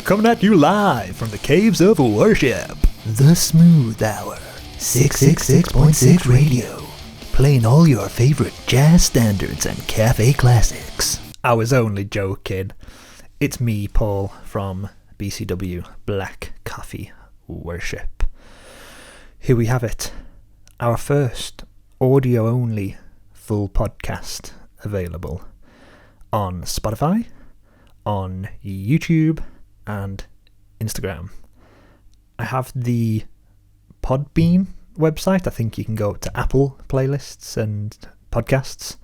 Coming at you live from the Caves of Worship. The Smooth Hour, 666.6 Radio, playing all your favorite jazz standards and cafe classics. I was only joking. It's me, Paul, from BCW, Black Coffee Worship. Here we have it, our first audio-only full podcast available on Spotify, on YouTube, and Instagram. I have the Podbean website. I think you can go to Apple playlists and podcasts.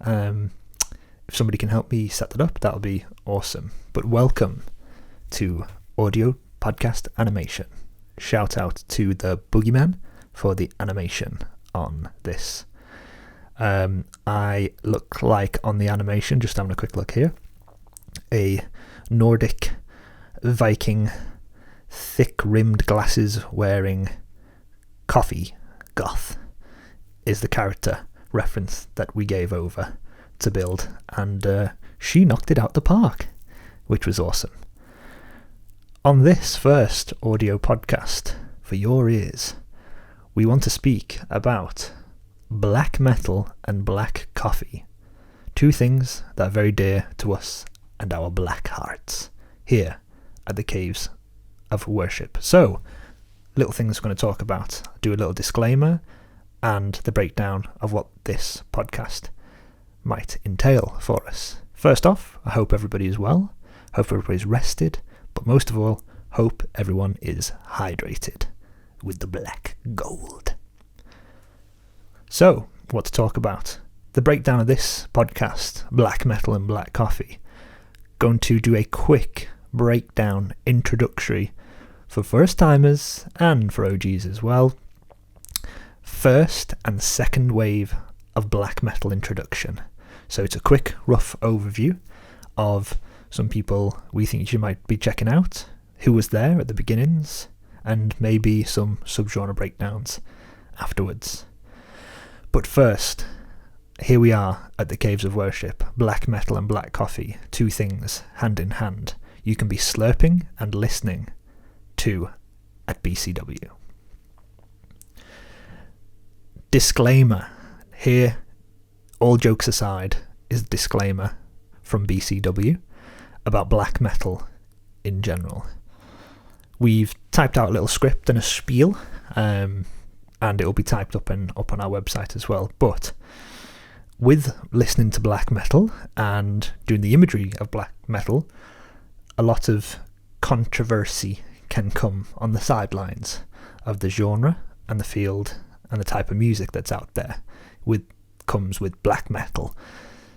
If somebody can help me set that up, that'll be awesome. But welcome to Audio Podcast Animation. Shout out to the Boogeyman for the animation on this. I look like on the animation, just having a quick look here, a Nordic Viking, thick-rimmed glasses wearing coffee goth is the character reference that we gave over to build, and she knocked it out the park, which was awesome. On this first audio podcast for your ears, we want to speak about black metal and black coffee, two things that are very dear to us and our black hearts here at the Caves of Worship. So, little things we're going to talk about. Do a little disclaimer and the breakdown of what this podcast might entail for us. First off, I hope everybody is well, hope everybody's rested, but most of all, hope everyone is hydrated with the black gold. So, what to talk about? The breakdown of this podcast, black metal and black coffee. Going to do a quick breakdown introductory for first timers and for OGs as well. First and second wave of black metal introduction. So it's a quick rough overview of some people we think you might be checking out, who was there at the beginnings, and maybe some subgenre breakdowns afterwards. But first, here we are at the Caves of Worship, black metal and black coffee, two things hand in hand. You can be slurping and listening to at BCW. Disclaimer here, all jokes aside, is a disclaimer from BCW about black metal in general. We've typed out a little script and a spiel, and it will be typed up on our website as well. But with listening to black metal and doing the imagery of black metal, a lot of controversy can come on the sidelines of the genre and the field and the type of music that's out there comes with black metal.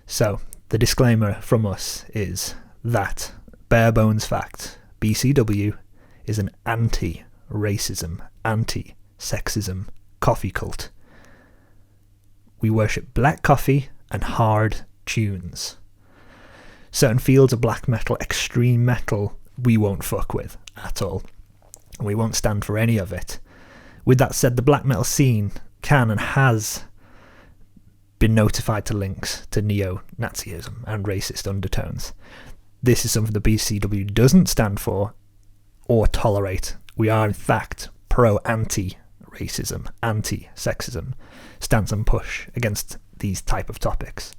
So the disclaimer from us is that bare bones fact, BCW is an anti-racism, anti-sexism coffee cult. We worship black coffee and hard tunes. Certain fields of black metal, extreme metal, we won't fuck with at all. We won't stand for any of it. With that said, the black metal scene can and has been notified to links to neo-Nazism and racist undertones. This is something the BCW doesn't stand for or tolerate. We are in fact pro-anti-racism, anti-sexism, stance and push against these type of topics.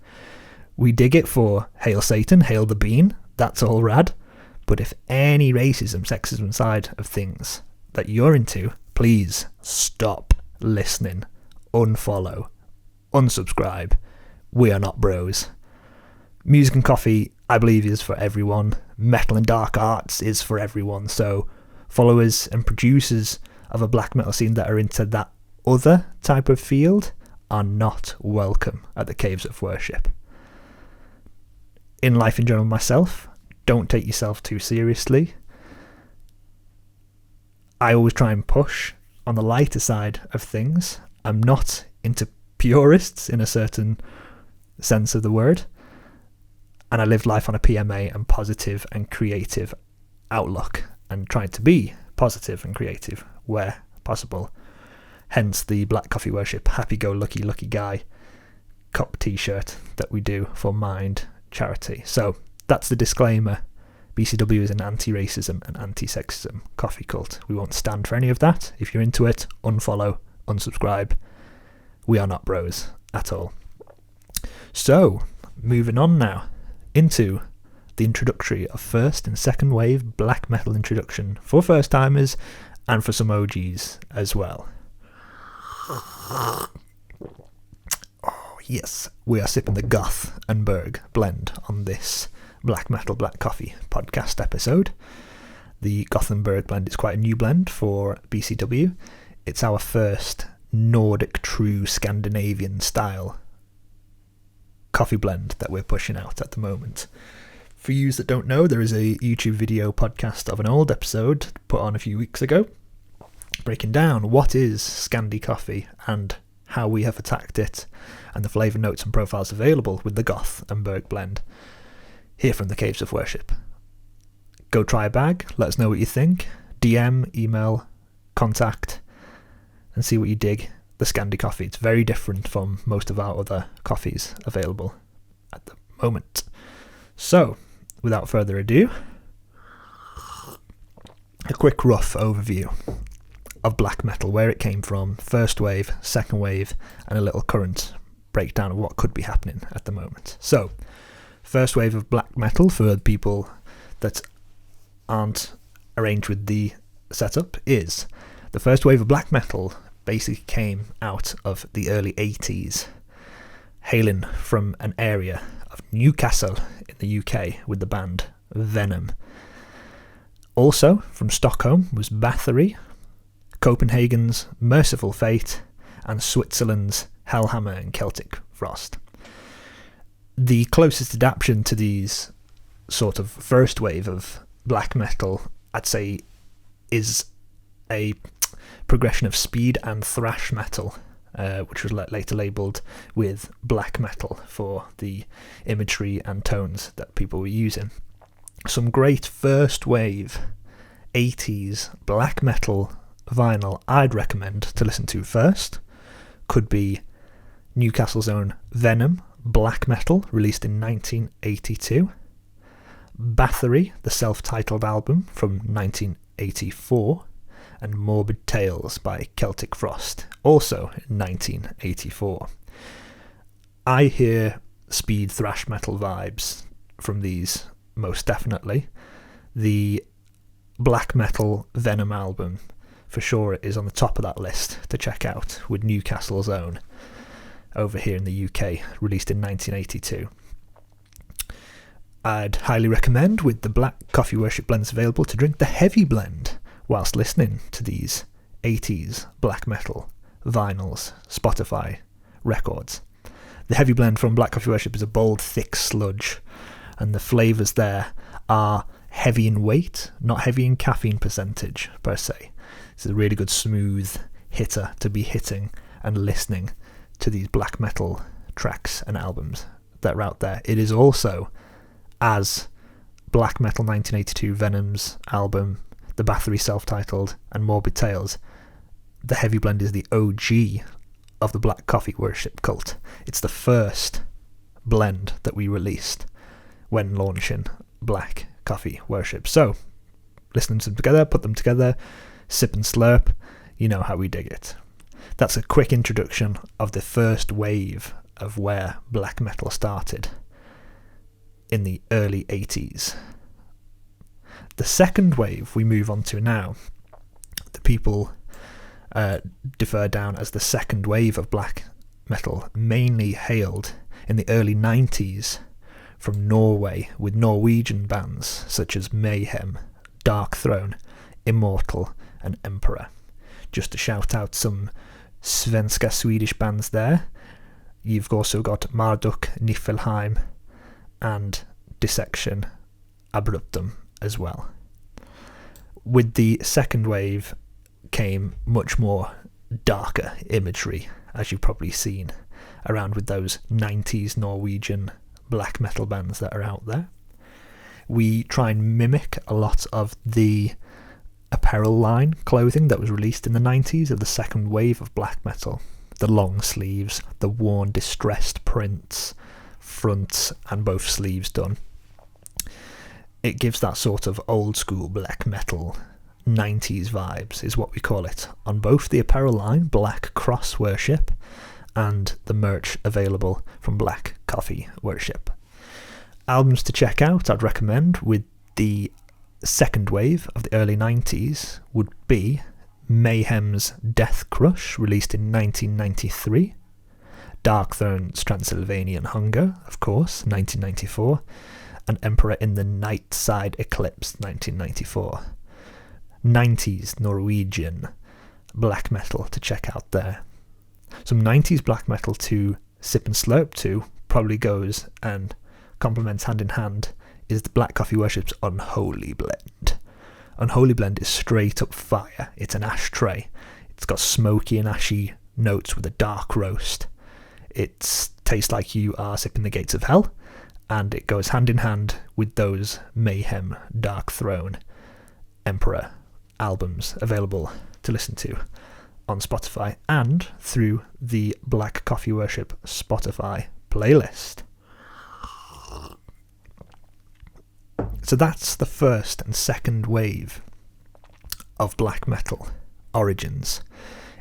We dig it for Hail Satan, Hail the Bean, that's all rad, but if any racism, sexism side of things that you're into, please stop listening, unfollow, unsubscribe. We are not bros. Music and coffee, I believe, is for everyone. Metal and dark arts is for everyone, so followers and producers of a black metal scene that are into that other type of field are not welcome at the Caves of Worship. In life in general, myself, don't take yourself too seriously. I always try and push on the lighter side of things. I'm not into purists in a certain sense of the word, and I lived life on a PMA and positive and creative outlook, and tried to be positive and creative where possible. Hence the Black Coffee Worship happy-go-lucky lucky guy cup t-shirt that we do for Mind charity. So that's the disclaimer BCW is an anti-racism and anti-sexism coffee cult. We won't stand for any of that. If you're into it, unfollow, unsubscribe. We are not bros at all. So, moving on now into the introductory of first and second wave black metal introduction for first timers and for some OGs as well. Oh yes, we are sipping the Goth and Berg blend on this Black Metal Black Coffee podcast episode. The Gothenburg blend is quite a new blend for BCW. It's our first Nordic true Scandinavian style coffee blend that we're pushing out at the moment. For you that don't know, there is a YouTube video podcast of an old episode put on a few weeks ago breaking down what is Scandi coffee and how we have attacked it, and the flavour notes and profiles available with the Goth and Berg blend here from the Caves of Worship. Go try a bag, let us know what you think, DM, email, contact, and see what you dig. The Scandi coffee, it's very different from most of our other coffees available at the moment. So, without further ado, a quick rough overview of black metal, where it came from, first wave, second wave, and a little current breakdown of what could be happening at the moment. So, first wave of black metal, for people that aren't arranged with the setup, is the first wave of black metal basically came out of the early 80s, hailing from an area of Newcastle in the UK with the band Venom. Also from Stockholm was Bathory, Copenhagen's Merciful Fate, and Switzerland's Hellhammer and Celtic Frost. The closest adaptation to these sort of first wave of black metal, I'd say, is a progression of speed and thrash metal, which was later labelled with black metal for the imagery and tones that people were using. Some great first wave 80s black metal vinyl I'd recommend to listen to first could be Newcastle's own Venom black metal, released in 1982, Bathory, the self-titled album from 1984, and Morbid Tales by Celtic Frost, also in 1984. I hear speed thrash metal vibes from these most definitely. The black metal Venom album for sure is on the top of that list to check out, with Newcastle's own over here in the UK, released in 1982. I'd highly recommend, with the Black Coffee Worship blends available, to drink the heavy blend whilst listening to these 80s black metal vinyls, Spotify records. The heavy blend from Black Coffee Worship is a bold, thick sludge, and the flavours there are heavy in weight, not heavy in caffeine percentage per se. It's a really good smooth hitter to be hitting and listening to these black metal tracks and albums that are out there. It is also, as Black Metal 1982 Venom's album, the Bathory self-titled, and Morbid Tales, the heavy blend is the OG of the Black Coffee Worship cult. It's the first blend that we released when launching Black Coffee Worship. So, listening to them together, put them together, sip and slurp, you know how we dig it. That's a quick introduction of the first wave of where black metal started in the early 80s. The second wave we move on to now, the people defer down as the second wave of black metal, mainly hailed in the early 90s from Norway, with Norwegian bands such as Mayhem, Dark Throne, Immortal, and Emperor. Just to shout out some svenska Swedish bands there, you've also got Marduk, Niflheim, and Dissection Abruptum as well. With the second wave came much more darker imagery, as you've probably seen around with those 90s Norwegian black metal bands that are out there. We try and mimic a lot of the apparel line clothing that was released in the 90s of the second wave of black metal. The long sleeves, the worn distressed prints, fronts and both sleeves done. it gives that sort of old school black metal 90s vibes, is what we call it, on both the apparel line Black Cross Worship and the merch available from Black Coffee Worship. Albums to check out, I'd recommend, with the second wave of the early 90s, would be Mayhem's Death Crush, released in 1993, Darkthrone's Transylvanian Hunger, of course, 1994, and Emperor in the Night Side Eclipse, 1994. 90s Norwegian black metal to check out there. Some 90s black metal to sip and slurp to probably goes and complements hand in hand is the Black Coffee Worship's Unholy Blend. Unholy Blend is straight up fire. It's an ashtray. It's got smoky and ashy notes with a dark roast. It tastes like you are sipping the gates of hell, and it goes hand in hand with those Mayhem, Darkthrone, Emperor albums available to listen to on Spotify and through the Black Coffee Worship Spotify playlist. So that's the first and second wave of black metal origins.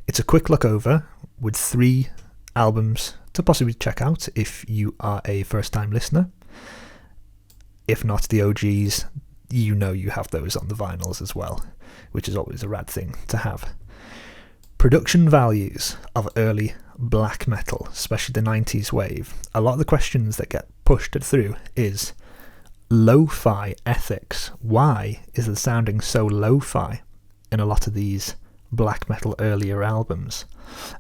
It's a quick look over with 3 albums to possibly check out if you are a first-time listener. If not the OGs, you know you have those on the vinyls as well, which is always a rad thing to have. Production values of early black metal, especially the 90s wave. A lot of the questions that get pushed through is lo-fi ethics. Why is the sounding so lo-fi in a lot of these black metal earlier albums?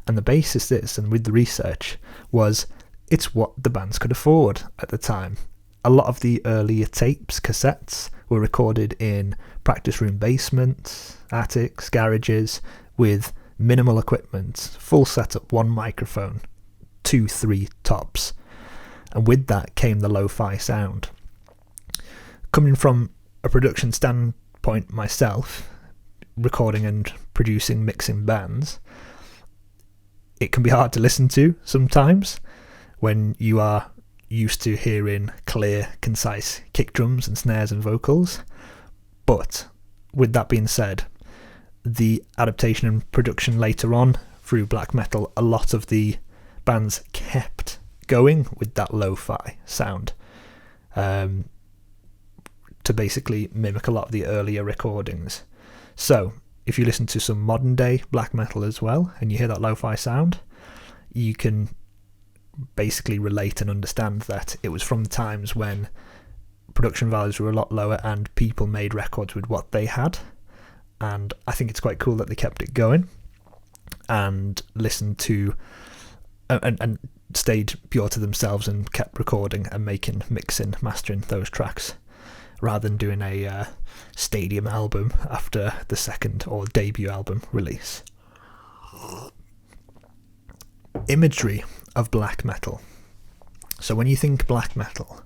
And the basis is, and with the research, was it's what the bands could afford at the time. A lot of the earlier tapes, cassettes, were recorded in practice room basements, attics, garages, with minimal equipment, full setup, 1 microphone, 2, 3 tops. And with that came the lo-fi sound. Coming from a production standpoint myself, recording and producing, mixing bands, it can be hard to listen to sometimes when you are used to hearing clear, concise kick drums and snares and vocals. But with that being said, the adaptation and production later on through black metal, a lot of the bands kept going with that lo-fi sound to basically mimic a lot of the earlier recordings. So if you listen to some modern day black metal as well and you hear that lo-fi sound, you can basically relate and understand that it was from the times when production values were a lot lower and people made records with what they had. And I think it's quite cool that they kept it going and listened to and stayed pure to themselves and kept recording and making, mixing, mastering those tracks rather than doing a stadium album after the second or debut album release. Imagery of black metal. So when you think black metal,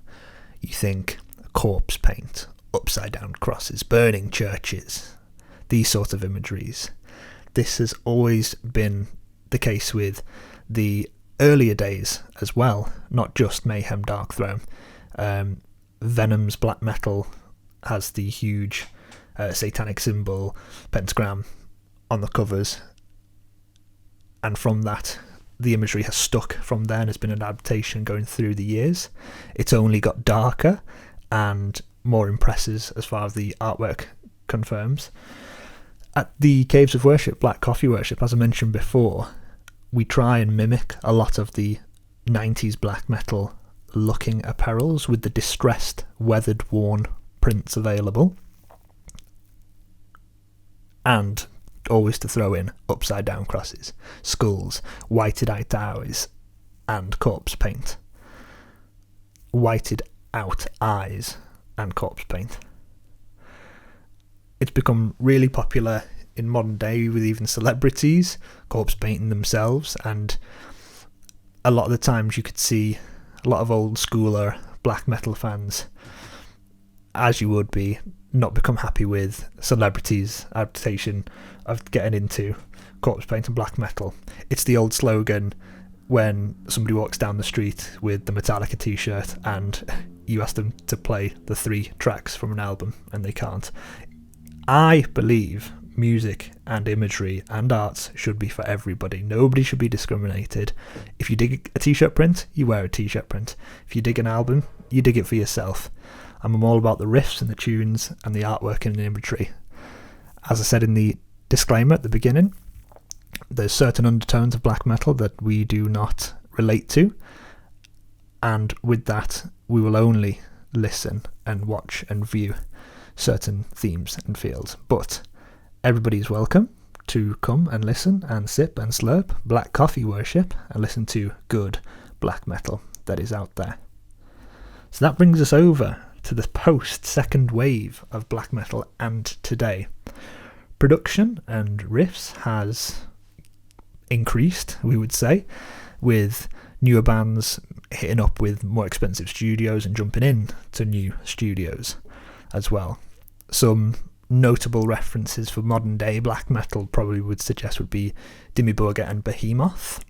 you think corpse paint, upside down crosses, burning churches, these sort of imageries. This has always been the case with the earlier days as well, not just Mayhem Darkthrone. Venom's black metal has the huge satanic symbol, pentagram on the covers, and from that the imagery has stuck from there and has been an adaptation going through the years. It's only got darker and more impressive as far as the artwork confirms. At the Caves of Worship, Black Coffee Worship, as I mentioned before, we try and mimic a lot of the 90s black metal looking apparels with the distressed, weathered, worn prints available. And always to throw in upside down crosses, skulls, whited out eyes, and corpse paint. Whited out eyes and corpse paint. It's become really popular in modern day with even celebrities corpse painting themselves, and a lot of the times you could see a lot of old schooler black metal fans, as you would be, not become happy with celebrities' adaptation of getting into corpse paint and black metal. It's the old slogan when somebody walks down the street with the Metallica t-shirt and you ask them to play the 3 tracks from an album and they can't. I believe music and imagery and arts should be for everybody. Nobody should be discriminated. If you dig a t-shirt print, you wear a t-shirt print. If you dig an album, you dig it for yourself. I'm all about the riffs and the tunes and the artwork and the imagery. As I said in the disclaimer at the beginning, there's certain undertones of black metal that we do not relate to, and with that we will only listen and watch and view certain themes and fields. But everybody's welcome to come and listen and sip and slurp black coffee worship and listen to good black metal that is out there. So that brings us over to the post-second wave of black metal and today. Production and riffs has increased, we would say, with newer bands hitting up with more expensive studios and jumping in to new studios as well. Some notable references for modern day black metal probably would suggest would be Dimmu Borgir and Behemoth.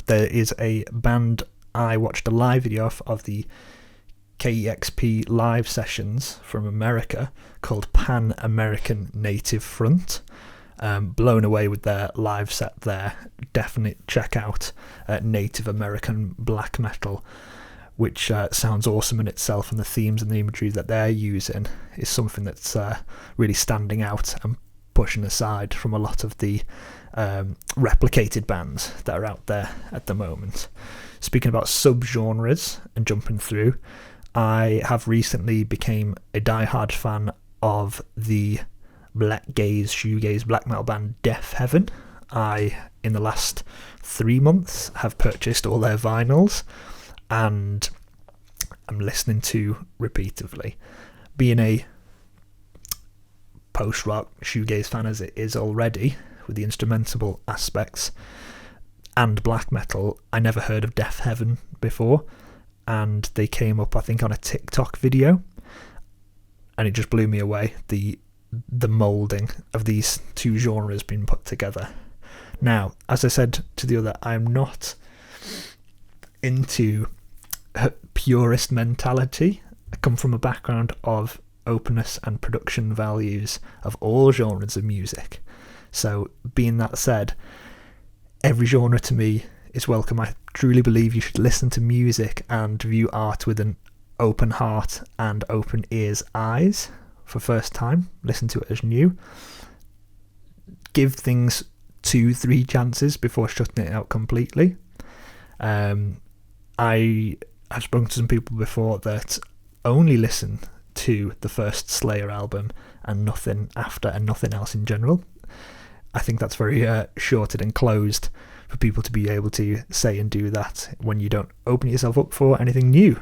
There is a band I watched a live video of the KEXP live sessions from America called Pan American Native Front. Blown away with their live set there. Definitely check out Native American black metal, which sounds awesome in itself, and the themes and the imagery that they're using is something that's really standing out and pushing aside from a lot of the replicated bands that are out there at the moment. Speaking about subgenres and jumping through, I have recently became a diehard fan of the black gaze, shoegaze black metal band Death Heaven. I, in the last 3 months, have purchased all their vinyls and I'm listening to repeatedly. Being a post-rock shoegaze fan as it is already, with the instrumental aspects and black metal, I never heard of Death Heaven before, and they came up, I think, on a TikTok video, and it just blew me away, the moulding of these two genres being put together. Now, as I said to the other, I'm not into purist mentality. I come from a background of openness and production values of all genres of music. So, being that said, every genre to me is welcome. I truly believe you should listen to music and view art with an open heart and open ears, eyes for first time. Listen to it as new. Give things 2-3 chances before shutting it out completely. I have spoken to some people before that only listen to the first Slayer album and nothing after and nothing else in general. I think that's very shorted and closed for people to be able to say and do that when you don't open yourself up for anything new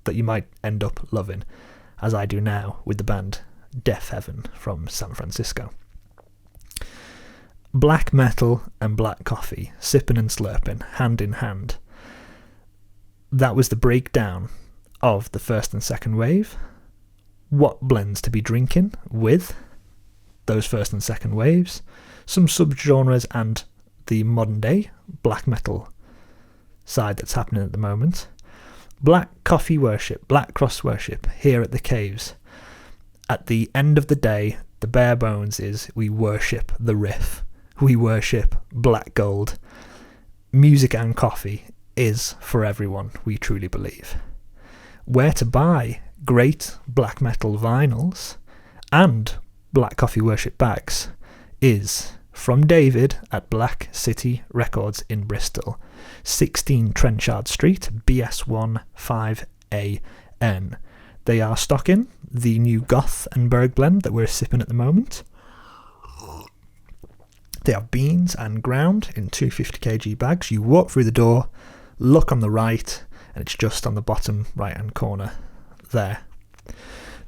that you might end up loving, as I do now with the band Death Heaven from San Francisco. Black metal and black coffee, sipping and slurping, hand in hand. That was the breakdown of the first and second wave. What blends to be drinking with those first and second waves, some subgenres, and the modern day black metal side that's happening at the moment. Black coffee worship, black cross worship here at the caves. At the end of the day, the bare bones is we worship the riff. We worship black gold. Music and coffee is for everyone, we truly believe. Where to buy great black metal vinyls and black coffee worship bags is from David at Black City Records in Bristol, 16 Trenchard Street, BS1 5AN. They are stocking the new Goth and Berg blend that we're sipping at the moment. They have beans and ground in 250 kg bags. You walk through the door, look on the right, and it's just on the bottom right hand corner there.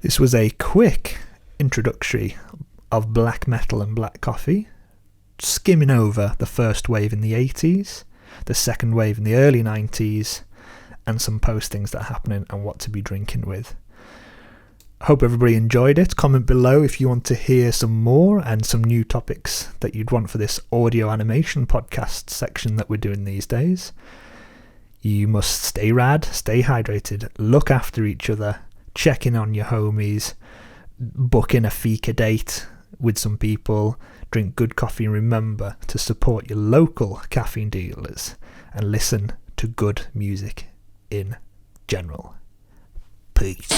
This was a quick introductory of black metal and black coffee, skimming over the first wave in the 80s, the second wave in the early 90s, and some postings that are happening and what to be drinking with. Hope everybody enjoyed it. Comment below if you want to hear some more and some new topics that you'd want for this audio animation podcast section that we're doing these days. You must stay rad, stay hydrated, look after each other, check in on your homies, book in a fika date with some people, drink good coffee, and remember to support your local caffeine dealers and listen to good music in general. Peace.